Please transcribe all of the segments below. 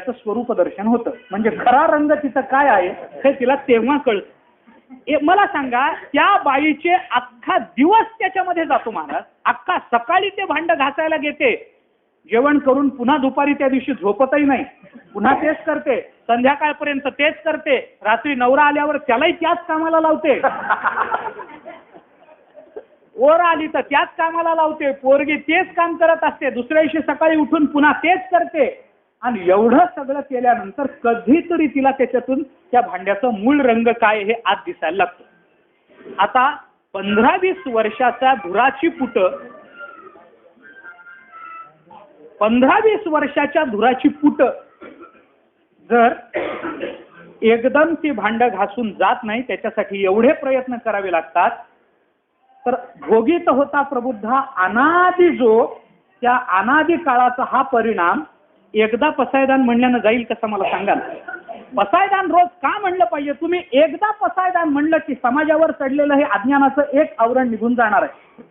भांड्याचं स्वरूप दर्शन होतं. म्हणजे खरा रंग तिथं काय आहे हे तिला तेव्हा कळतं. मला सांगा, त्या बाईचे अख्खा दिवस त्याच्यामध्ये जातो महाराज. अख्खा सकाळी ते भांड घासायला घेते, जेवण करून पुन्हा दुपारी त्या दिवशी झोपतही नाही, पुन्हा तेच करते, संध्याकाळपर्यंत तेच करते, रात्री नवरा आल्यावर त्यालाही त्याच कामाला लावते, वर आली तर त्याच कामाला लावते, पोरगी तेच काम करत असते, दुसऱ्या दिवशी सकाळी उठून पुन्हा तेच करते. आणि एवढं सगळं केल्यानंतर कधीतरी तिला त्याच्यातून त्या भांड्याचं मूळ रंग काय हे आज दिसायला लागतं. आता 15-20 वर्षाचा धुराची पुट, 15-20 वर्षाच्या धुराची पुट जर एकदम ती भांड घासून जात नाही, त्याच्यासाठी एवढे प्रयत्न करावे लागतात. तर भोगीत होता प्रबुद्धा अनादि जो, त्या अनादि काळाचा हा परिणाम एकदा पसायदान म्हणल्यानं जाईल कसं मला सांगाल? पसायदान रोज का म्हणलं पाहिजे? तुम्ही एकदा पसायदान म्हणलं की समाजावर चढलेलं हे अज्ञानाचं एक आवरण निघून जाणार आहे.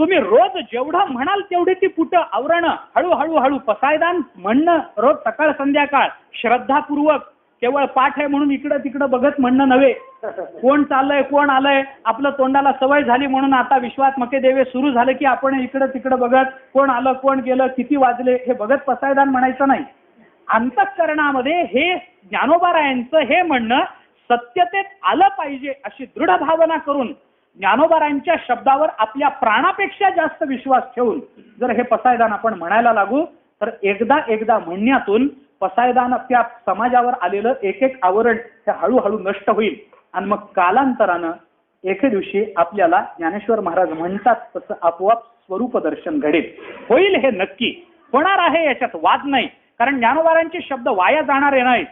तुम्ही रोज जेवढं म्हणाल तेवढी ती पुट आवरण हळूहळू पसायदान म्हणणं रोज सकाळ संध्याकाळ श्रद्धापूर्वक, केवळ पाठ आहे म्हणून इकडं तिकडं बघत म्हणणं नव्हे. कोण चाललंय कोण आलंय, आपलं तोंडाला सवय झाली म्हणून आता विश्वात मके देवे सुरू झालं की आपण इकडं तिकडं बघत कोण आलं कोण गेलं किती वाजले हे बघत पसायदान म्हणायचं नाही. अंतःकरणामध्ये हे ज्ञानोबारायांचं हे म्हणणं सत्यतेत आलं पाहिजे अशी दृढ भावना करून ज्ञानोबारायांच्या शब्दावर आपल्या प्राणापेक्षा जास्त विश्वास ठेवून जर हे पसायदान आपण म्हणायला लागू तर एकदा म्हणण्यातून पसायदान त्या समाजावर आलेलं एक एक आवरण हे हळूहळू नष्ट होईल. आणि मग कालांतरानं एके दिवशी आपल्याला ज्ञानेश्वर महाराज म्हणतात तसं आपोआप स्वरूप दर्शन घडेल. होईल हे नक्की होणार आहे, याच्यात वाद नाही. कारण ज्ञानोबारांचे शब्द वाया जाणारे नाहीत.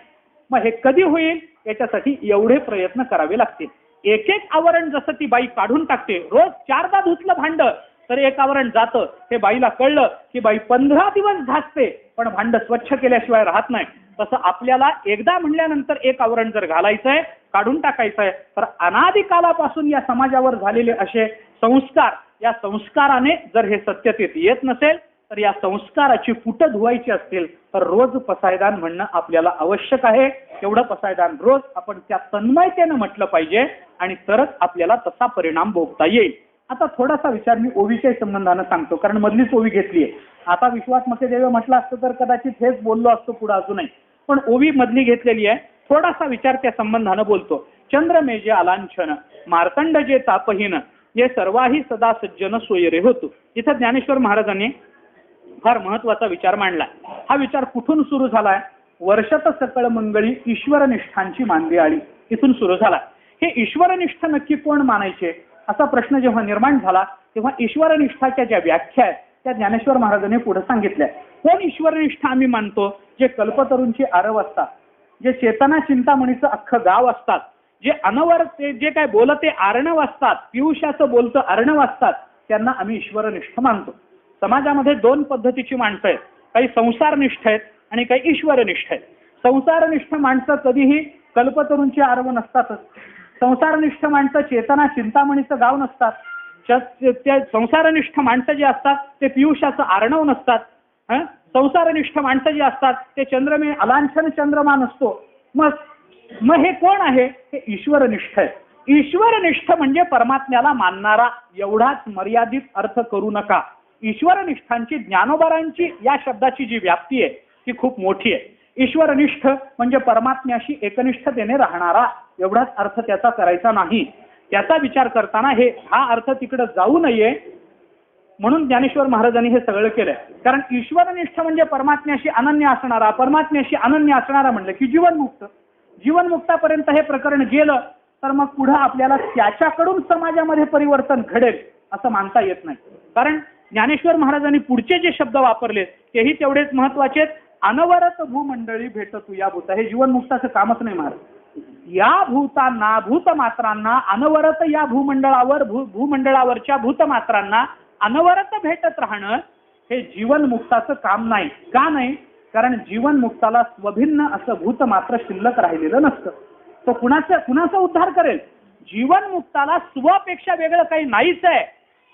मग हे कधी होईल याच्यासाठी एवढे प्रयत्न करावे लागतील. एक एक आवरण जसं ती बाई काढून टाकते, रोज 4दा धुतलं भांड तर एक आवरण जातं. हे बाईला कळलं की बाई 15 दिवस घासते पण भांड स्वच्छ केल्याशिवाय राहत नाही. तसं आपल्याला एकदा म्हणल्यानंतर एक आवरण जर घालायचंय, काढून टाकायचंय, तर अनादी कालापासून या समाजावर झालेले असे संस्कार, या संस्काराने जर हे सत्यतेत येत नसेल तर या संस्काराची पुट धुवायची असतील तर रोज पसायदान म्हणणं आपल्याला आवश्यक आहे. एवढं पसायदान रोज आपण त्या तन्मयतेनं म्हटलं पाहिजे आणि तरच आपल्याला तसा परिणाम भोगता येईल. आता थोडासा विचार मी ओवीच्या संबंधानं सांगतो, कारण मधलीच ओवी घेतलीये. आता विश्वात मते देव म्हटलं असतं तर कदाचित हेच बोललो असतो पुढे अजूनही, पण ओवी मधली घेतलेली आहे. थोडासा विचार त्या संबंधानं बोलतो. चंद्रमेजे अलांछन मार्तंड जे तापहीन हे सर्वाही सदा सज्जन सोयरे होतो. इथं ज्ञानेश्वर महाराजांनी फार महत्वाचा विचार मांडला. हा विचार कुठून सुरू झालाय? वर्षत सकळ मंगळी ईश्वरनिष्ठांची मानवी आळी इथून सुरू झाला. हे ईश्वरनिष्ठ नक्की कोण मानायचे असा प्रश्न जेव्हा निर्माण झाला तेव्हा ईश्वरनिष्ठाच्या ज्या व्याख्या आहेत त्या ज्ञानेश्वर महाराजांनी पुढे सांगितल्या. कोण ईश्वरनिष्ठ आम्ही मानतो? जे कल्पतरूंची आरव असतात, जे चेतना चिंतामणीचं अख्खं गाव असतात, जे अनवर ते जे काय बोलते आर्णव असतात, पियुषाचं बोलतं आर्णव असतात, त्यांना आम्ही ईश्वरनिष्ठ मानतो. समाजामध्ये 2 पद्धतीची माणसं आहेत. काही संसारनिष्ठ आहेत आणि काही ईश्वरनिष्ठ आहेत. संसारनिष्ठ माणसं कधीही कल्पतरूंची आरव नसतातच. संसारनिष्ठ माणसं चेतना चिंतामणीचं गाव नसतात. ते संसारनिष्ठ माणसं जे असतात ते पियुषाचं आर्णव नसतात. संसारनिष्ठ माणसं जी असतात ते चंद्रमे अलांछन चंद्रमा नसतो. मग हे कोण आहे? हे ईश्वरनिष्ठ आहे. ईश्वरनिष्ठ म्हणजे परमात्म्याला मानणारा एवढाच मर्यादित अर्थ करू नका. ईश्वरनिष्ठांची ज्ञानोबारांची या शब्दाची जी व्याप्ती आहे ती खूप मोठी आहे. ईश्वरनिष्ठ म्हणजे परमात्म्याशी एकनिष्ठतेने राहणारा एवढाच अर्थ त्याचा करायचा नाही. त्याचा विचार करताना हा अर्थ तिकडे जाऊ नये म्हणून ज्ञानेश्वर महाराजांनी हे सगळं केलंय. कारण ईश्वरनिष्ठ म्हणजे परमात्म्याशी अनन्य असणारा, परमात्म्याशी अनन्य असणारा म्हणलं की जीवनमुक्त. जीवनमुक्तापर्यंत हे प्रकरण गेलं तर मग पुढे आपल्याला त्याच्याकडून समाजामध्ये परिवर्तन घडेल असं मानता येत नाही. कारण ज्ञानेश्वर महाराजांनी पुढचे जे शब्द वापरले तेही तेवढेच महत्वाचे आहेत. अनवरत भूमंडळी भेटतू या भूता. हे जीवनमुक्ताचं कामच नाही महाराज. या भूतांना भूतमात्रांना अनवरत या भूमंडळावर भूमंडळावरच्या भूतमात्रांना अनवरत भेटत राहणं हे जीवनमुक्ताचं काम नाही. का नाही? कारण जीवनमुक्ताला स्वभिन्न असं भूतमात्र शिल्लक राहिलेलं नसतं. तो कुणाचा उद्धार करेल? जीवनमुक्ताला स्वपेक्षा वेगळं काही नाहीच आहे.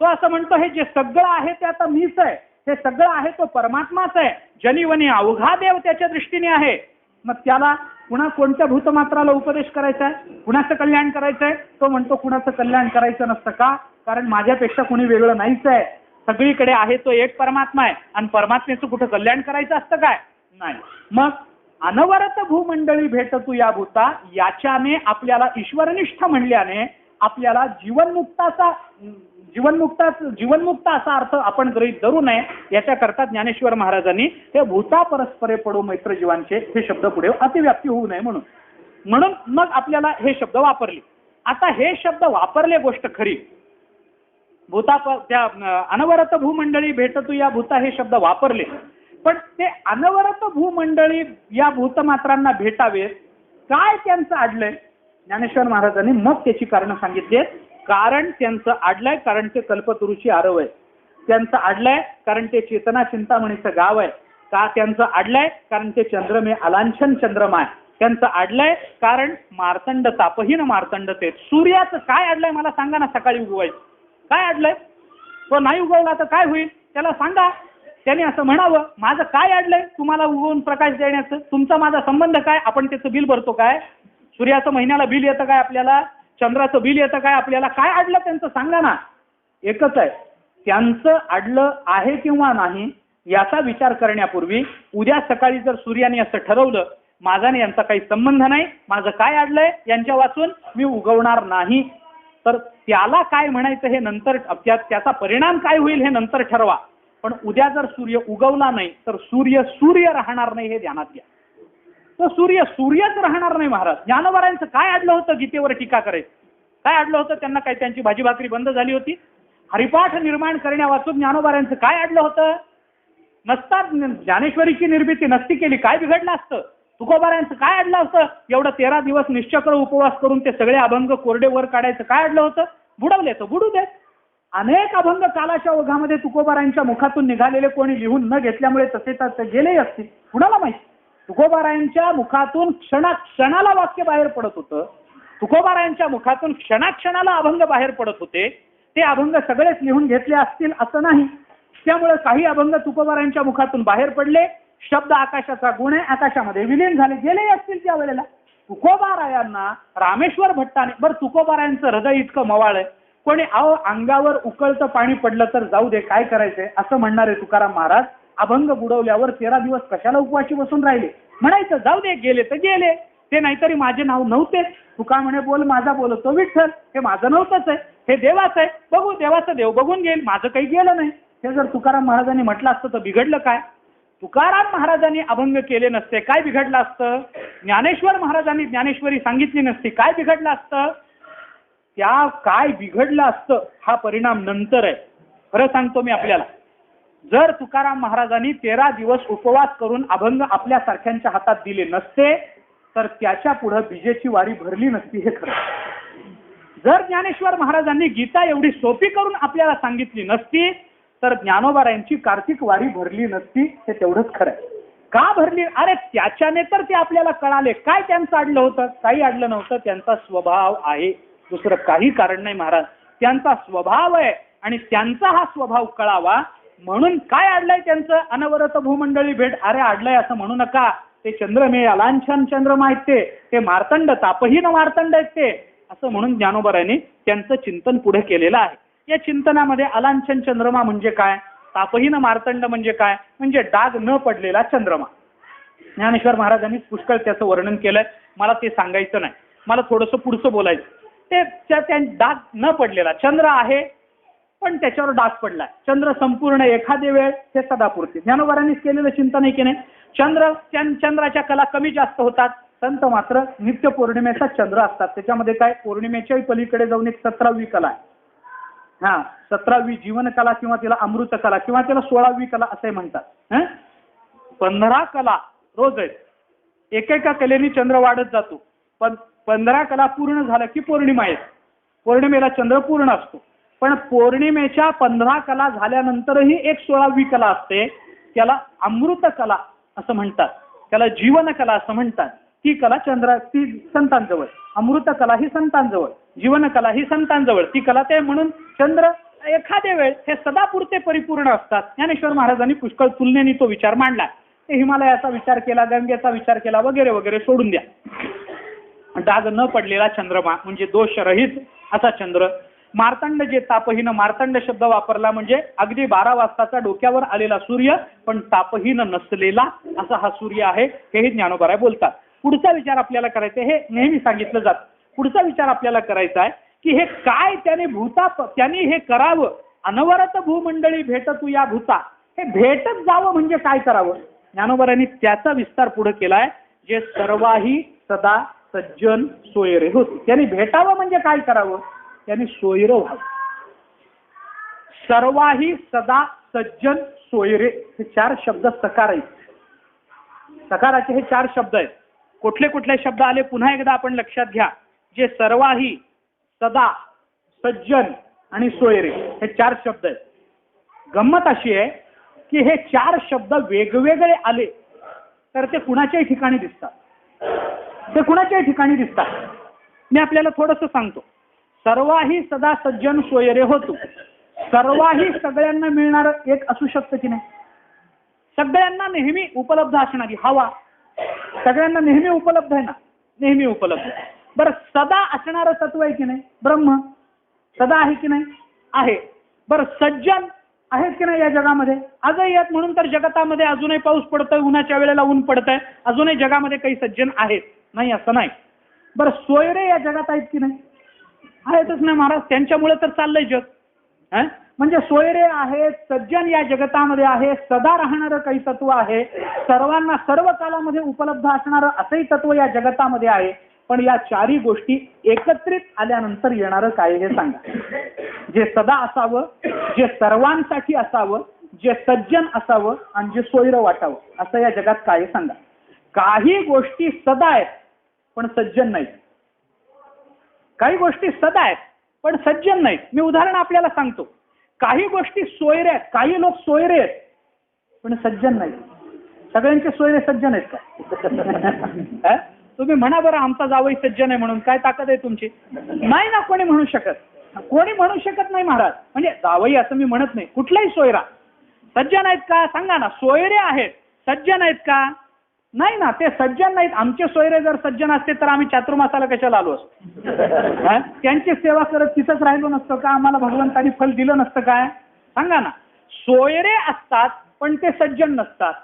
तो असं म्हणतो हे जे सगळं आहे ते आता मीच आहे, हे सगळं आहे तो परमात्माच आहे. जनिवनी अवघा देव त्याच्या दृष्टीने आहे. मग त्याला पुन्हा कोणत्या भूतमात्राला उपदेश करायचा आहे, कुणाचं कल्याण करायचं आहे? तो म्हणतो कुणाचं कल्याण करायचं नसतं. का? कारण माझ्यापेक्षा कुणी वेगळं नाहीच आहे. सगळीकडे आहे तो एक परमात्मा आहे आणि परमात्म्याचं कुठं कल्याण करायचं असतं काय? नाही. मग अनवरत भूमंडळी भेटतू या भूता, याच्याने आपल्याला ईश्वरनिष्ठ म्हणल्याने आपल्याला जीवनमुक्त असा अर्थ आपण गृहीत धरू नये. याच्याकरता ज्ञानेश्वर महाराजांनी हे भूता परस्परे पडो मैत्र जीवांचे हे शब्द पुढे अतिव्याप्ती होऊ नये म्हणून मग आपल्याला हे शब्द वापरले. आता हे शब्द वापरले गोष्ट खरी. त्या अनवरत भूमंडळी भेटतू या भूता हे शब्द वापरले, पण ते अनवरत भूमंडळी या भूतमात्रांना भेटावेत काय त्यांचं अडलंय? ज्ञानेश्वर महाराजांनी मग त्याची कारण सांगितली. कारण त्यांचं अडलंय कारण ते कल्पतरुची आरव आहे. त्यांचं अडलंय कारण ते चेतना चिंतामणीचं गाव आहे. का त्यांचं अडलंय? कारण ते चंद्रमे अलांछन चंद्रमा आहे. त्यांचं अडलंय कारण मार्तंड तापहीन मार्तंड ते. सूर्याचं काय अडलंय मला सांगा ना. सकाळी उगवायचं काय अडलंय? तो नाही उगवला तर काय होईल? त्याला सांगा. त्याने असं म्हणावं माझं काय अडलंय तुम्हाला उगवून प्रकाश देण्याचं? तुमचा माझा संबंध काय? आपण त्याचं बिल भरतो काय? सूर्याचं महिन्याला बिल येतं काय आपल्याला? चंद्राचं बिल येतं काय आपल्याला? काय अडलं त्यांचं सांगा ना. एकच आहे, त्यांचं अडलं आहे किंवा नाही याचा विचार करण्यापूर्वी उद्या सकाळी जर सूर्याने असं ठरवलं माझा यांचा काही संबंध नाही, माझं काय अडलंय यांच्या वाचून मी उगवणार नाही, तर त्याला काय म्हणायचं हे नंतर, त्याचा परिणाम काय होईल हे नंतर ठरवा. पण उद्या जर सूर्य उगवला नाही तर सूर्य राहणार नाही हे ध्यानात घ्या. तो सूर्यच राहणार नाही. महाराज ज्ञानोबारांचं काय अडलं होतं गीतेवर टीका करायचं? काय अडलं होतं त्यांना? काय त्यांची भाजी भाकरी बंद झाली होती? हरिपाठ निर्माण करण्या वाचून ज्ञानोबारांचं काय अडलं होतं? नसता ज्ञानेश्वरीची निर्मिती नसती केली काय बिघडलं असतं? तुकोबारांचं काय अडलं होतं? एवढं 13 दिवस निश्चक्र उपवास करून ते सगळे अभंग कोरडे वर काढायचं काय अडलं होतं? बुडवले तर बुडू दे. अनेक अभंग कालाच्या ओघामध्ये तुकोबारांच्या मुखातून निघालेले कोणी लिहून न घेतल्यामुळे तसे तर गेलेही असतील. कुणाला माहिती? तुकोबारायांच्या मुखातून क्षणाला वाक्य बाहेर पडत होतं. तुकोबारायांच्या मुखातून क्षणाला अभंग बाहेर पडत होते. ते अभंग सगळेच लिहून घेतले असतील असं नाही. त्यामुळे काही अभंग तुकोबारायांच्या मुखातून बाहेर पडले. शब्द आकाशाचा गुण आहे, आकाशामध्ये विलीन झाले, गेलेही असतील त्या वेळेला. तुकोबारायांना रामेश्वर भट्टाने, बरं तुकोबारायांचं हृदय इतकं मवाळ आहे, कोणी अंगावर उकळतं पाणी पडलं तर जाऊ दे काय करायचंय असं म्हणणारे तुकाराम महाराज अभंग बुडवल्यावर 13 दिवस कशाला उपवाशी बसून राहिले? म्हणायचं जाऊ दे, गेले तर गेले, ते नाहीतरी माझे नाव नव्हते. तुका म्हणे बोल माझा बोलतो विठ्ठल, हे माझं नव्हतंच आहे, हे देवाचं आहे, बघू देवाचं देव बघून घेईल, माझं काही गेलं नाही. हे जर तुकाराम महाराजांनी म्हटलं असतं तर बिघडलं काय? तुकाराम महाराजांनी अभंग केले नसते काय बिघडलं असतं? ज्ञानेश्वर महाराजांनी ज्ञानेश्वरी सांगितली नसती काय बिघडलं असतं? त्या काय बिघडलं असतं हा परिणाम नंतर आहे. खरं सांगतो मी आपल्याला, जर तुकाराम महाराजांनी 13 दिवस उपवास करून अभंग आपल्या सारख्यांच्या हातात दिले नसते तर त्याच्या पुढे बीजेची वारी भरली नसती हे खरं. जर ज्ञानेश्वर महाराजांनी गीता एवढी सोपी करून आपल्याला सांगितली नसती तर ज्ञानोबारायांची कार्तिक वारी भरली नसती हे तेवढंच खरं. का भरली? अरे त्याच्याने तर ते आपल्याला कळाले. काय त्यांचं अडलं होतं? काही अडलं नव्हतं. त्यांचा स्वभाव आहे, दुसरं काही कारण नाही. महाराज त्यांचा स्वभाव आहे आणि त्यांचा हा स्वभाव कळावा म्हणून काय अडलंय त्यांचं? अनवरत भूमंडळी भेट. अरे अडलंय असं म्हणू नका. ते चंद्रमे अलांछन चंद्रमा आहेत, ते मार्तंड तापहीन मार्तंड आहेत ते, असं म्हणून ज्ञानोबारायांनी त्यांचं चिंतन पुढे केलेलं आहे. या चिंतनामध्ये अलांछन चंद्रमा म्हणजे काय, तापहीन मार्तंड म्हणजे काय, म्हणजे डाग न पडलेला चंद्रमा. ज्ञानेश्वर महाराजांनी पुष्कळ त्याचं वर्णन केलंय. मला ते सांगायचं नाही, मला थोडंसं पुढचं बोलायचं. ते त्या डाग न पडलेला चंद्र आहे पण त्याच्यावर डाग पडलाय. चंद्र संपूर्ण एखादे वेळ ते सदापुरते. ज्ञानोबारांनीच केलेलं चिंतन आहे की नाही. चंद्राच्या कला कमी जास्त होतात. संत मात्र नित्य पौर्णिमेचा चंद्र असतात. त्याच्यामध्ये काय पौर्णिमेच्याही पलीकडे जाऊन एक 17वी कला आहे. 17वी जीवन कला किंवा तिला अमृत कला किंवा तिला 16वी कला असे म्हणतात. 15 कला रोज आहेत. एकेका कलेने चंद्र वाढत जातो. पण 15 कला पूर्ण झाल्या की पौर्णिमा येते. पौर्णिमेला चंद्र पूर्ण असतो. पण पौर्णिमेच्या 15 कला झाल्यानंतरही एक 16वी कला असते. त्याला अमृत कला असं म्हणतात, त्याला जीवन कला असं म्हणतात. ती कला ती संतांजवळ, अमृत कला ही संतांजवळ, जीवन कला ही संतांजवळ. ती कला ते म्हणून चंद्र एखाद्या वेळेस हे सदापुरते परिपूर्ण असतात. ज्ञानेश्वर महाराजांनी पुष्कळ तुलनेने तो विचार मांडला. ते हिमालयाचा विचार केला, गंगेचा विचार केला, वगैरे वगैरे सोडून द्या. डाग न पडलेला चंद्रमा म्हणजे दोषरहित असा चंद्र. मार्तंड जे तापहीन, मार्तंड शब्द वापरला म्हणजे अगदी 12 वाजताचा डोक्यावर आलेला सूर्य पण तापहीन नसलेला असा हा सूर्य आहे, हेही ज्ञानोबराय बोलतात. पुढचा विचार आपल्याला करायचा, हे नेहमी सांगितलं जातं. पुढचा विचार आपल्याला करायचा आहे की हे काय त्यांनी हे करावं. अनवरत भूमंडळी भेट तू या भूता, हे भेटत जावं म्हणजे काय करावं. ज्ञानोबरांनी त्याचा विस्तार पुढे केलाय. जे सर्वाही सदा सज्जन सोयरे होते, त्यांनी भेटावं म्हणजे काय करावं, त्यांनी सोयरं व्हावं. सर्वाही सदा सज्जन सोयरे, हे 4 शब्द सकार आहेत. सकाराचे हे 4 शब्द आहेत. कुठले कुठले शब्द आले पुन्हा एकदा आपण लक्षात घ्या. जे सर्वाही सदा सज्जन आणि सोयरे हे 4 शब्द आहेत. गंमत अशी आहे की हे 4 शब्द वेगवेगळे आले तर ते कुणाच्याही ठिकाणी दिसतात. ते कुणाच्याही ठिकाणी दिसतात. मी आपल्याला थोडंसं सांगतो. सर्वाही सदा सज्जन सोयरे होतो. सर्वाही सगळ्यांना मिळणार एक असू शकतं की नाही. सगळ्यांना नेहमी उपलब्ध असणारी हवा सगळ्यांना नेहमी उपलब्ध आहे ना, नेहमी उपलब्ध. बरं, सदा असणारं तत्व आहे की नाही, ब्रह्म सदा आहे की नाही, आहे. बरं, सज्जन आहेत की नाही या जगामध्ये, आजही आहेत. म्हणून तर जगतामध्ये अजूनही पाऊस पडतोय, उन्हाच्या वेळेला ऊन पडतंय. अजूनही जगामध्ये काही सज्जन आहेत, नाही असं नाही. बरं, सोयरे या जगात आहेत की नाही, आहेतच ना महाराज. त्यांच्यामुळे तर चाललंय जग. म्हणजे सोयरे आहेत, सज्जन या जगतामध्ये आहे. सदा राहणारं काही तत्व आहे. सर्वांना सर्व कालामध्ये उपलब्ध असणारं असंही तत्व या जगतामध्ये आहे. पण या 4ही गोष्टी एकत्रित आल्यानंतर येणारं काय हे सांगा. जे सदा असावं, जे सर्वांसाठी असावं, जे सज्जन असावं आणि जे सोयरं वाटावं, असं या जगात काय सांगा. काही गोष्टी सदा आहेत पण सज्जन नाहीत. काही गोष्टी सदा आहेत पण सज्जन नाहीत. मी उदाहरण आपल्याला सांगतो. काही गोष्टी सोयरे आहेत, काही लोक सोयरे आहेत पण सज्जन नाहीत. सगळ्यांचे सोयरे सज्जन आहेत का? तुम्ही म्हणा बरं आमचा जावई सज्जन आहे म्हणून, काय ताकद आहे तुमची? नाही ना, कोणी म्हणू शकत. कोणी म्हणू शकत नाही महाराज. म्हणजे जावई असं मी म्हणत नाही, कुठलाही सोयरा. सज्जन आहेत का सांगा ना. सोयरे आहेत, सज्जन आहेत का? नाही ना, ते सज्जन नाहीत. आमचे सोयरे जर सज्जन असते तर आम्ही चातुर्मासाला कशाला आलो असतो? त्यांची सेवा करत तिथंच राहिलो नसतो का? आम्हाला भगवंतांनी फल दिलं नसतं काय? सांगा ना. सोयरे असतात पण ते सज्जन नसतात.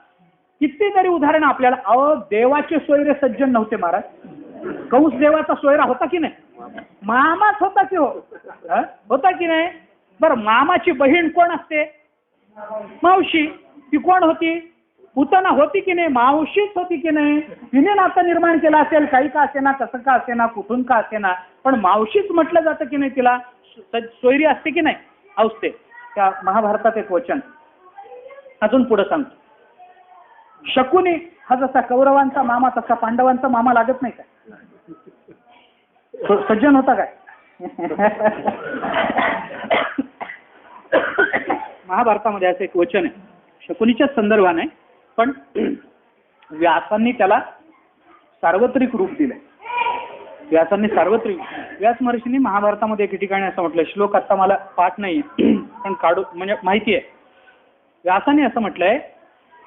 कितीतरी उदाहरण आपल्याला. अहो, देवाचे सोयरे सज्जन नव्हते महाराज. कंस देवाचा सोयरा होता की नाही? मामाच होता की हो, होता की नाही? बरं, मामाची बहीण कोण असते? मावशी. ती कोण होती? पुतना होती की नाही? मावशीच होती की नाही? तिने नातं निर्माण केलं असेल, काही का असेना, कसं का असेना, कुठून का असेना, पण मावशीच म्हटलं जातं की नाही तिला? सोयरी असते की नाही? असते. त्या महाभारतात एक वचन अजून पुढे सांगतो. शकुनी हा जसा कौरवांचा मामा तसा पांडवांचा मामा लागत नाही का? सज्जन होता काय? महाभारतामध्ये असं एक वचन आहे, शकुनीच्याच संदर्भाने, पण व्यासांनी त्याला सार्वत्रिक रूप दिलंय. व्यासांनी सार्वत्रिक, व्यास महर्षींनी महाभारतामध्ये एके ठिकाणी असं म्हटलंय, श्लोक आता मला पाठ नाहीये पण काढू म्हणजे माहिती आहे. व्यासांनी असं म्हटलंय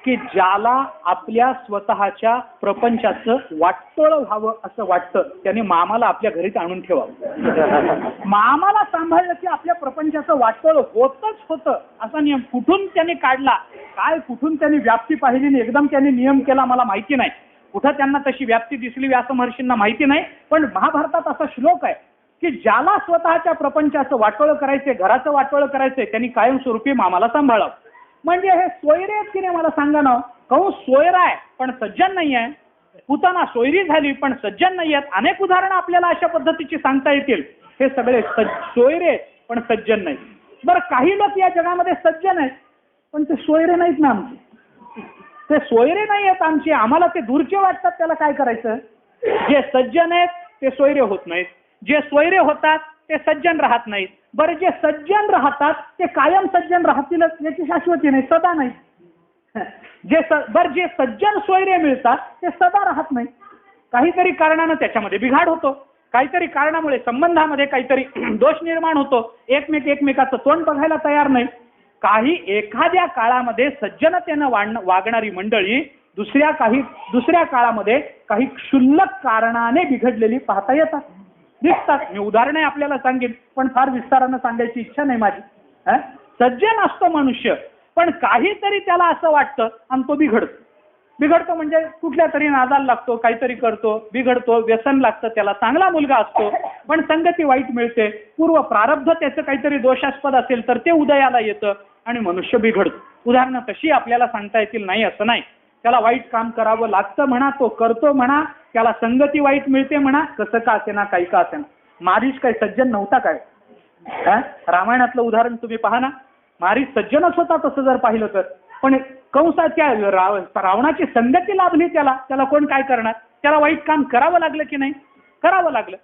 की ज्याला आपल्या स्वतःच्या प्रपंचाचं वाटोळ व्हावं असं वाटतं त्याने मामाला आपल्या घरीच आणून ठेवावं. मामाला सांभाळलं की आपल्या प्रपंचाचं वाटोळ होतच होतं असा नियम कुठून त्याने काढला काय, कुठून त्यांनी व्याप्ती पाहिली आणि एकदम त्यांनी नियम केला मला माहिती नाही. कुठं त्यांना तशी व्याप्ती दिसली व्यास महर्षींना माहिती नाही. पण महाभारतात असा श्लोक आहे की ज्याला स्वतःच्या प्रपंचाचं वाटोळ करायचंय, घराचं वाटोळ करायचंय, त्यांनी कायमस्वरूपी मामाला सांभाळावं. म्हणजे हे सोयरे आहेत की नाही मला सांगा ना. कहून सोयरा आहे पण सज्जन नाही आहे. पुतना सोयरी झाली पण सज्जन नाही आहेत. अनेक उदाहरणं आपल्याला अशा पद्धतीची सांगता येतील. हे सगळे सोयरे पण सज्जन नाही. बरं, काही लोक या जगामध्ये सज्जन आहेत पण ते सोयरे नाहीत ना आमचे. ते सोयरे नाही आहेत आमचे, आम्हाला ते दूरचे वाटतात. त्याला काय करायचं? जे सज्जन आहेत ते सोयरे होत नाहीत, जे सोयरे होतात ते सज्जन राहत नाहीत. बरं, जे सज्जन राहतात ते कायम सज्जन राहतीलच याची शाश्वती नाही, सदा नाही. जे सज्जन सोयरे मिळतात ते सदा राहत नाही, काहीतरी कारणानं त्याच्यामध्ये बिघाड होतो. काहीतरी कारणामुळे संबंधामध्ये काहीतरी दोष निर्माण होतो, एकमेकाचं तोंड बघायला तयार नाही. एखाद्या काळामध्ये सज्जनतेनं वागणारी मंडळी दुसऱ्या काळामध्ये काही क्षुल्लक कारणाने बिघडलेली पाहता येतात, दिसतात. मी उदाहरणे आपल्याला सांगेन, पण फार विस्तारानं सांगायची इच्छा नाही माझी. सज्जन असतो मनुष्य, पण काहीतरी त्याला असं वाटतं आणि तो बिघडतो म्हणजे कुठल्या तरी नादाला लागतो, काहीतरी करतो, बिघडतो, व्यसन लागतं त्याला. चांगला मुलगा असतो पण संगती वाईट मिळते, पूर्व प्रारब्ध त्याचं काहीतरी दोषास्पद असेल तर ते उदयाला येतं आणि मनुष्य बिघडतो. उदाहरणं तशी आपल्याला सांगता येतील नाही असं नाही. त्याला वाईट काम करावं लागतं म्हणा, तो करतो म्हणा, त्याला संगती वाईट मिळते म्हणा, कसं का असेना काही का असेना. मारीच काही सज्जन नव्हता काय? रामायणातलं उदाहरण तुम्ही पहा ना, मारीच सज्जनच होता तसं जर पाहिलं तर. पण कंसाच्या रावणाची संगती लाभली त्याला कोण काय करणार? त्याला वाईट काम करावं लागलं की नाही? करावं लागलं.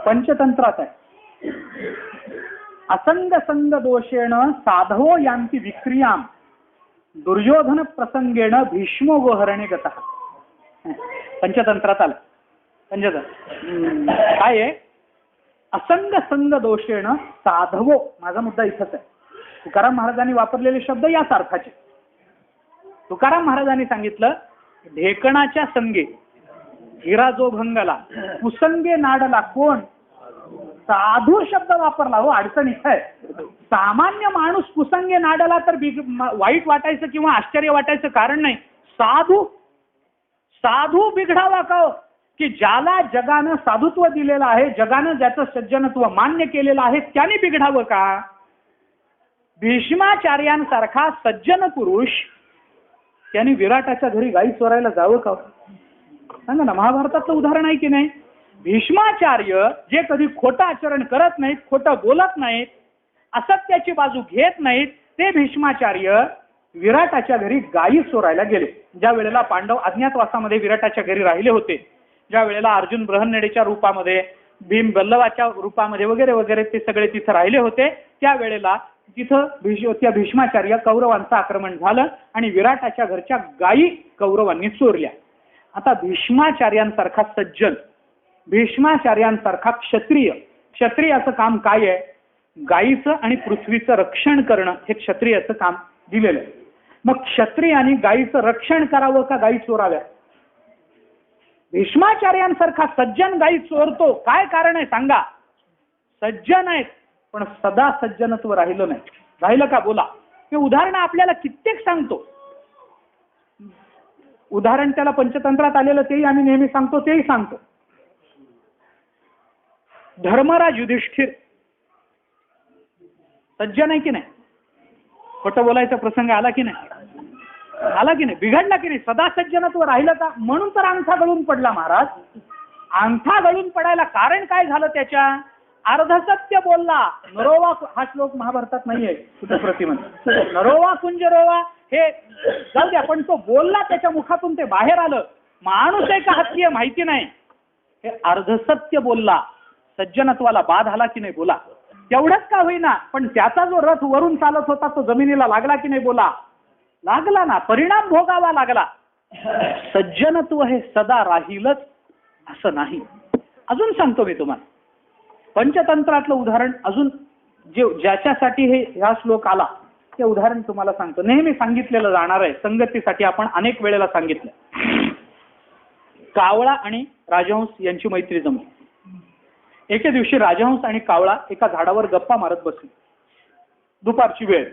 पंचतंत्रात आहे, असंग संग दोषेण साधवो यांती विक्रियाम दुर्योधन प्रसंगेण भीष्मो गोहरणे गतः. पंचतंत्रात आलं. पंचतंत्र काय आहे? असंग संग दोषेण साधवो. माझा मुद्दा इथंच आहे. तुकाराम महाराजांनी वापरलेले शब्द याच अर्थाचे. तुकाराम महाराजांनी सांगितलं, ढेकणाच्या संगे हिरा जो भंगला, कुसंगे नाडला कोण? साधू शब्द वापरला. हो, अडचण इथं आहे. सामान्य माणूस कुसंगे नाडला तर वाईट वाटायचं किंवा आश्चर्य वाटायचं कारण नाही. साधू बिघडावा का? की ज्याला जगानं साधुत्व दिलेलं आहे, जगानं ज्याचं सज्जनत्व मान्य केलेलं आहे, त्याने बिघडावं का? भीष्माचार्यांसारखा सज्जन पुरुष त्यांनी विराटाच्या घरी गाई चोरायला जावं का? सांगा ना, महाभारतातलं उदाहरण आहे की नाही? भीष्माचार्य जे कधी खोटं आचरण करत नाहीत, खोटं बोलत नाहीत, असत्याची बाजू घेत नाहीत, ते भीष्माचार्य विराटाच्या घरी गायी चोरायला गेले. ज्या वेळेला पांडव अज्ञातवासामध्ये विराटाच्या घरी राहिले होते, ज्या वेळेला अर्जुन बृहन्नडेच्या रूपामध्ये, भीम बल्लवाच्या रूपामध्ये वगैरे वगैरे ते सगळे तिथं राहिले होते, त्यावेळेला तिथं त्या भीष्माचार्य कौरवांचं आक्रमण झालं आणि विराटाच्या घरच्या गायी कौरवांनी चोरल्या. आता भीष्माचार्यांसारखा सज्जन, भीष्माचार्यांसारखा क्षत्रियाचं काम काय आहे? गायीचं आणि पृथ्वीचं रक्षण करणं हे क्षत्रियाचं काम दिलेलं आहे. मग क्षत्रियाने गायीचं रक्षण करावं का गायी चोराव्या? भीष्माचार्यांसारखा सज्जन गायी चोरतो, काय कारण आहे सांगा? सज्जन आहेत पण सदा सज्जनत्व राहिलं नाही. राहिलं का? बोला. हे उदाहरण आपल्याला कित्येक सांगतो. उदाहरण त्याला पंचतंत्रात आलेलं तेही आम्ही नेहमी सांगतो, तेही सांगतो. धर्मराज युधिष्ठिर सज्जन आहे की नाही? खोटं बोलायचा प्रसंग आला की नाही? आला की नाही? बिघडला की नाही? सदा सज्जनत्व राहिलं का? म्हणून तर अंगठा गळून पडला महाराज. अंगठा गळून पडायला कारण काय झालं? त्याच्या अर्धसत्य बोलला. नरोवा, हा श्लोक महाभारतात नाहीये कुठं प्रतिमध्ये. नरोवा कुंजरोवा हे जाऊ द्या, पण तो बोलला, त्याच्या मुखातून ते बाहेर आलं. माणूस आहे का हत्ती आहे माहिती नाही, हे अर्धसत्य बोलला. सज्जनत्वाला बाध आला की नाही? बोला. तेवढंच का होईना, पण त्याचा जो रथ वरून चालत होता तो जमिनीला लागला की नाही? बोला. लागला ना, परिणाम भोगावा लागला. सज्जनत्व हे सदा राहीलच असं नाही. अजून सांगतो मी तुम्हाला पंचतंत्रातलं उदाहरण. अजून ज्याच्यासाठी हा श्लोक आला ते उदाहरण तुम्हाला सांगतो. नेहमी सांगितलेलं जाणार आहे, संगतीसाठी आपण अनेक वेळेला सांगितलं. कावळा आणि राजहंस यांची मैत्री जमली. एके दिवशी राजहंस आणि कावळा एका झाडावर गप्पा मारत बसले. दुपारची वेळ.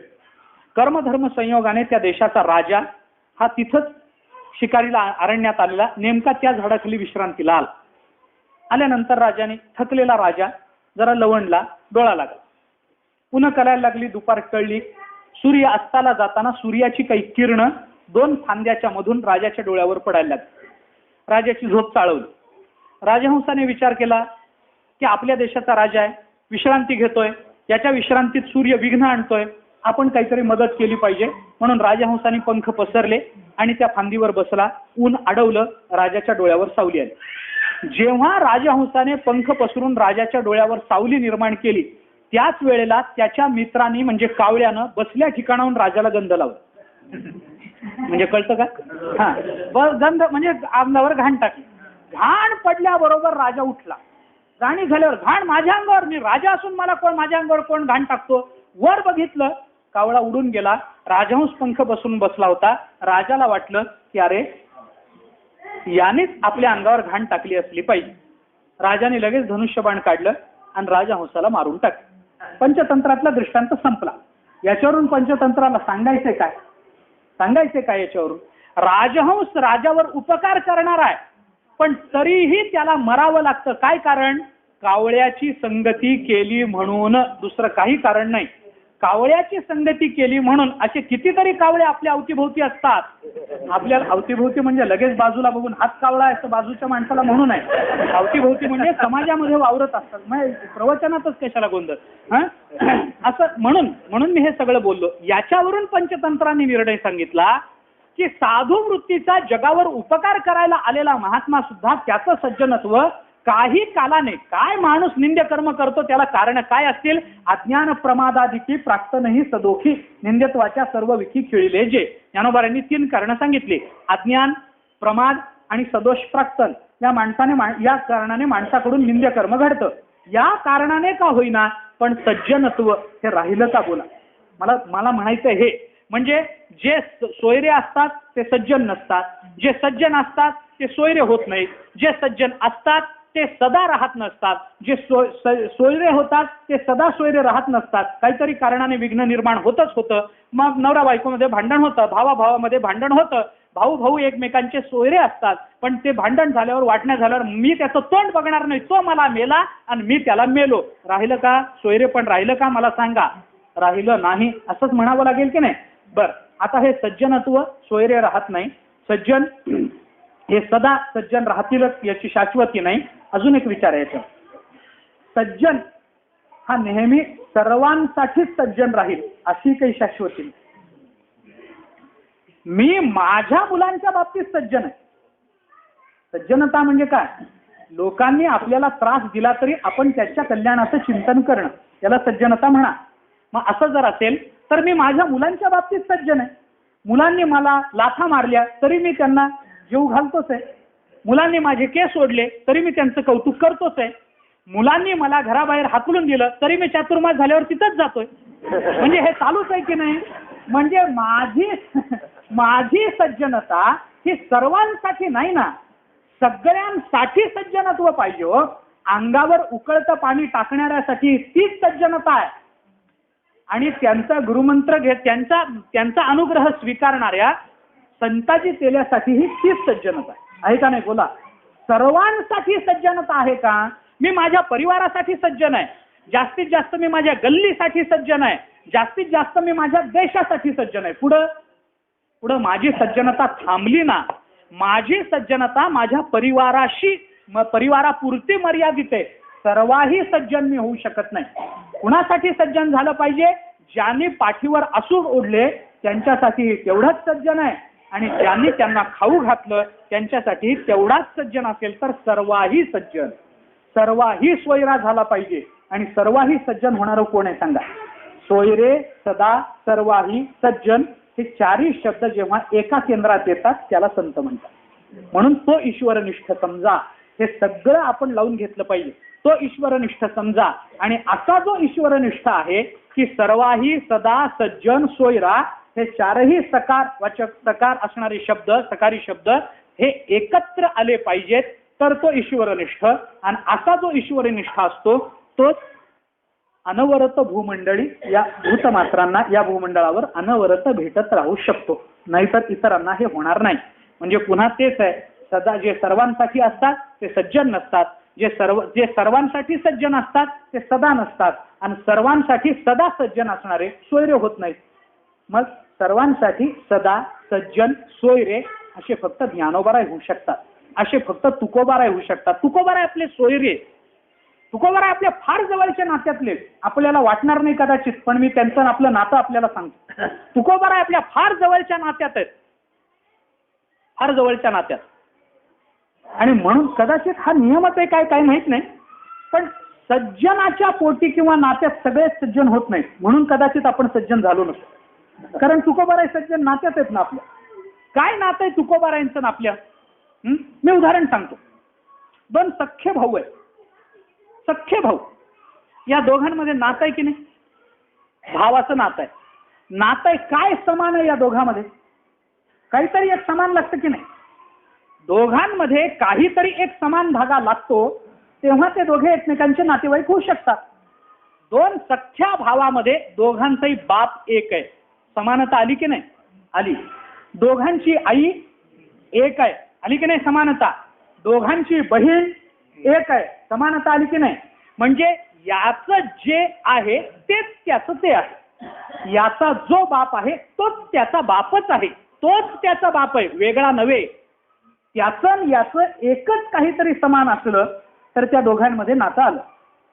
कर्मधर्म संयोगाने त्या देशाचा राजा हा तिथंच शिकारीला अरण्यात आलेला नेमका त्या झाडाखाली विश्रांतीला आला. आल्यानंतर राजाने, थकलेला राजा जरा लवणला, डोळा लागला. पुन्हा करायला लागली. दुपार कळली. सूर्य अस्ताला जाताना सूर्याची काही किरण दोन फांद्याच्या मधून राजाच्या डोळ्यावर पडायला लागली. राजाची झोप चाळवली. राजहंसाने विचार केला की आपल्या देशाचा राजा आहे, विश्रांती घेतोय, त्याच्या विश्रांतीत सूर्य विघ्न आणतोय, आपण काहीतरी मदत केली पाहिजे. म्हणून राजहंसाने पंख पसरले आणि त्या फांदीवर बसला. ऊन अडवलं, राजाच्या डोळ्यावर सावली आली. जेव्हा राजहंसाने पंख पसरून राजाच्या डोळ्यावर सावली निर्माण केली, त्याच वेळेला त्याच्या मित्रांनी म्हणजे कावळ्यानं बसल्या ठिकाणाहून राजाला गंध लावला. म्हणजे कळतं का? हा, गंध म्हणजे अंगावर घाण टाकली. घाण पडल्याबरोबर राजा उठला. जाणीव झाल्यावर घाण माझ्या अंगावर, मी राजा असून मला कोण माझ्या अंगावर कोण घाण टाकतो? वर बघितलं, कावळा उडून गेला. राजहंस पंख बसून बसला होता. राजाला वाटलं की अरे यानेच आपल्या अंगावर घाण टाकली असली पाहिजे. राजाने लगेच धनुष्यबाण काढलं आणि राजहंसाला मारून टाकलं. पंचतंत्रातला दृष्टांत संपला. याच्यावरून पंचतंत्राला सांगायचे काय? सांगायचे काय याच्यावरून? राजहंस राजावर उपकार करणार आहे, पण तरीही त्याला मरावं लागतं. काय कारण? कावळ्याची संगती केली म्हणून, दुसरं काही कारण नाही. कावळ्याची संगती केली म्हणून. असे कितीतरी कावळे आपल्या अवतीभोवती असतात. आपल्याला अवतीभोवती म्हणजे लगेच बाजूला बघून हात कावळा असं बाजूच्या माणसाला म्हणू नये. अवतीभोवती म्हणजे समाजामध्ये वावरत असतात. मग प्रवचनातच कशाला गोंधळ? असं म्हणून मी हे सगळं बोललो. याच्यावरून पंचतंत्राने निर्णय सांगितला की साधू वृत्तीचा जगावर उपकार करायला आलेला महात्मा सुद्धा त्याचं सज्जनत्व काही कालाने, काय माणूस निंद्य कर्म करतो त्याला कारण काय असतील? अज्ञान प्रमादादिकी प्राक्तनही सदोखी निंद्यत्वाच्या सर्व विखी खिळले जे. ज्ञानोबांनी 3 कारणं सांगितली. अज्ञान, प्रमाद आणि सदोष प्राक्तन. या कारणाने माणसाकडून निंद्य कर्म घडतं. या कारणाने का होईना, पण सज्जनत्व हे राहिलं का? बोला. मला म्हणायचं हे म्हणजे जे सोयरे असतात ते सज्जन नसतात, जे सज्जन असतात ते सोयरे होत नाहीत, जे सज्जन असतात ते सदा राहत नसतात, जे सोयरे होतात ते सदा सोयरे राहत नसतात. काहीतरी कारणाने विघ्न निर्माण होतच होतं. मग नवरा बायकोमध्ये भांडण होतं, भावाभावामध्ये भांडण होतं, भाऊ एकमेकांचे सोयरे असतात. पण ते भांडण झाल्यावर, वाटण्या झाल्यावर मी त्याचं तोंड बघणार नाही, तो मला मेला आणि मी त्याला मेलो. राहिलं का? सोयरे पण राहिलं का? मला सांगा. राहिलं नाही, असंच म्हणावं लागेल की नाही? बर, आता हे सज्जनत्व, सोयरे राहत नाही, सज्जन हे सदा सज्जन राहतीलच याची शाश्वती नाही. अजून एक विचार आहे याचा. सज्जन हा नेहमी सर्वांसाठीच सज्जन राहील अशी काही शाश्वती नाही. मी माझ्या मुलांच्या बाबतीत सज्जन आहे. सज्जनता म्हणजे काय? लोकांनी आपल्याला त्रास दिला तरी आपण त्याच्या कल्याणाचं चिंतन करणं, याला सज्जनता म्हणा. मग असं जर असेल तर मी माझ्या मुलांच्या बाबतीत सज्जन आहे. मुलांनी मला लाथा मारल्या तरी मी त्यांना जीव घालतोच आहे. मुलांनी माझे केस ओढले तरी मी त्यांचं कौतुक करतोच आहे. मुलांनी मला घराबाहेर हाकलून दिलं तरी मी चातुर्मास झाल्यावर तिथंच जातोय. म्हणजे हे चालूच आहे की नाही? म्हणजे माझी सज्जनता ही सर्वांसाठी नाही ना, सगळ्यांसाठी सज्जनत्व पाहिजे हो. अंगावर उकळतं पाणी टाकणाऱ्यासाठी तीच सज्जनता आहे. आणि त्यांचा गुरुमंत्र घेत त्यांचा अनुग्रह स्वीकारणाऱ्या संताजी तेल्यासाठी ही तीच सज्जनता आहे का नाही? बोला. सर्वांसाठी सज्जनता आहे का? मी माझ्या परिवारासाठी सज्जन आहे, जास्तीत जास्त मी माझ्या गल्लीसाठी सज्जन आहे, जास्तीत जास्त मी माझ्या देशासाठी सज्जन आहे. पुढं माझी सज्जनता थांबली ना, माझी सज्जनता माझ्या परिवारापुरती मर्यादित आहे. सर्वाही सज्जन मी होऊ शकत नाही. कुणासाठी सज्जन झालं पाहिजे? ज्यांनी पाठीवर असूड ओढले त्यांच्यासाठी तेवढाच सज्जन आहे, आणि ज्यांनी त्यांना खाऊ घातलं त्यांच्यासाठी तेवढाच सज्जन असेल तर सर्वाही सज्जन, सर्वाही सोयरा झाला पाहिजे. आणि सर्वाही सज्जन होणारं कोण आहे सांगा? सोयरे, सदा, सर्वाही, सज्जन हे 4ही शब्द जेव्हा एका केंद्रात येतात त्याला संत म्हणतात. म्हणून तो ईश्वरनिष्ठ समजा, हे सगळं आपण लावून घेतलं पाहिजे. तो ईश्वरनिष्ठ समजा. आणि असा जो ईश्वरनिष्ठ आहे की सर्वाही, सदा, सज्जन, सोयरा हे 4ही सकारवाचक, सकार असणारे शब्द, सकारी शब्द हे एकत्र आले पाहिजेत तर तो ईश्वरनिष्ठ. आणि असा जो ईश्वरनिष्ठ असतो तोच अनवरत भूमंडळी या भूतमात्रांना, या भूमंडळावर अनवरत भेटत राहू शकतो. नाहीतर इतरांना हे होणार नाही. म्हणजे पुन्हा तेच आहे, सदा जे सर्वांसाठी असतात ते सज्जन नसतात, जे सर्वांसाठी सज्जन असतात ते सदा नसतात, आणि सर्वांसाठी सदा सज्जन असणारे सोयरे होत नाहीत. मग सर्वांसाठी सदा सज्जन, सोयरे असे फक्त ज्ञानोबाराय होऊ शकतात, असे फक्त तुकोबाराय होऊ शकतात. तुकोबाराय आपले सोयरे, तुकोबाराय आपल्या फार जवळच्या नात्यातले. आपल्याला वाटणार नाही कदाचित, पण मी त्यांचं आपलं नातं आपल्याला सांगतो. तुकोबाराय आपल्या फार जवळच्या नात्यात आहेत, फार जवळच्या नात्यात. आणि म्हणून कदाचित हा नियमच आहे काय माहित नाही, पण सज्जनाच्या पोटी किंवा नात्यात सगळेच सज्जन होत नाहीत. म्हणून कदाचित आपण सज्जन झालो नसतो, कारण तुकोबाराय सज्जन नात्यात आहेत ना आपल्या. काय नातं आहे तुकोबारायांचं ना आपल्या? मी उदाहरण सांगतो. 2 सख्खे भाऊ आहे. सख्खे भाऊ, या दोघांमध्ये नातं आहे की नाही? भावाचं नातं आहे. नातं आहे काय समान आहे या दोघांमध्ये? काहीतरी एक समान लागतं की नाही? दोघांमध्ये काहीतरी एक समान धागा लागतो, तेव्हा ते दोघे एकमेकांचे नातेवाईक होऊ शकतात. 2 सख्ख्या भावामध्ये दोघांचाही बाप एक आहे, समानता आली की नाही? आली. दोघांची आई एक आहे, आली की नाही समानता? दोघांची बहीण एक आहे, समानता आली की नाही? म्हणजे याचं जे आहे तेच त्याचं ते आहे. याचा जो बाप आहे तोच त्याचा बापच आहे, तोच त्याचा बाप आहे, वेगळा नव्हे. त्याचं याचं एकच काहीतरी समान असलं तर त्या दोघांमध्ये नातं आलं.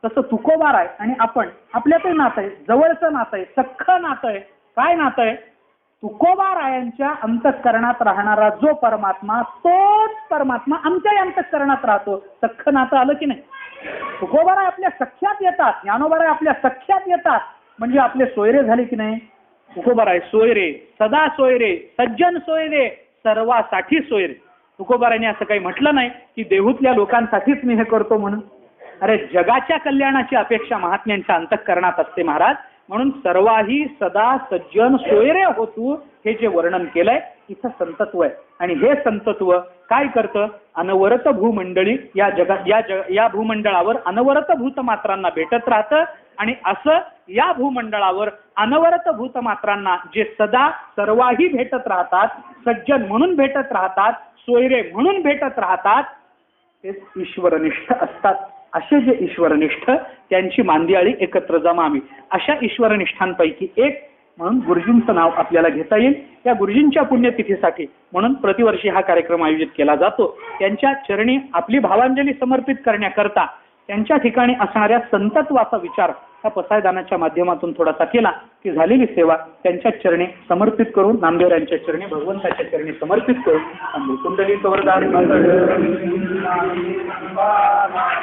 तसं तुकोबार आहे आणि आपण, आपल्यातही नातं आहे, जवळचं नातं आहे, सख्खं नातं आहे. काय नातं आहे? तुकोबारायांच्या अंतःकरणात राहणारा जो परमात्मा, तोच परमात्मा आमच्याही अंतःकरणात राहतो. सख्खं नातं आलं की नाही? तुकोबाराय आपल्या सख्यात येतात, ज्ञानोबाराय आपल्या सख्यात येतात, म्हणजे आपले सोयरे झाले की नाही? तुकोबाराय सोयरे, सदा सोयरे, सज्जन सोयरे, सर्वासाठी सोयरे. तुकोबारायांनी असं काही म्हटलं नाही की देहूतल्या लोकांसाठीच मी हे करतो म्हणून. अरे जगाच्या कल्याणाची अपेक्षा महात्म्यांच्या अंतःकरणात असते महाराज. म्हणून सर्वाही सदा सज्जन सोयरे होतू हे जे वर्णन केलंय इथं संतत्व आहे. आणि हे संतत्व काय करतं? अनवरत भूमंडळी या जगात या भूमंडळावर अनवरत भूतमात्रांना भेटत राहतं. आणि असं या भूमंडळावर अनवरत भूतमात्रांना जे सदा सर्वाही भेटत राहतात, सज्जन म्हणून भेटत राहतात, सोयरे म्हणून भेटत राहतात, तेच ईश्वरनिष्ठ असतात. असे जे ईश्वरनिष्ठ त्यांची मांदियाळी एकत्र जमावी, अशा ईश्वरनिष्ठांपैकी एक म्हणून गुरुजींचं नाव आपल्याला घेता येईल. या गुरुजींच्या पुण्यतिथीसाठी म्हणून प्रतिवर्षी हा कार्यक्रम आयोजित केला जातो. त्यांच्या चरणी आपली भावांजली समर्पित करण्याकरता त्यांच्या ठिकाणी असणाऱ्या संतत्वाचा विचार या पसायदानाच्या माध्यमातून थोडासा केला की झालेली सेवा त्यांच्या चरणी समर्पित करून, नामदेव यांच्या चरणी, भगवंताच्या चरणी समर्पित करून कुंडली कवरदार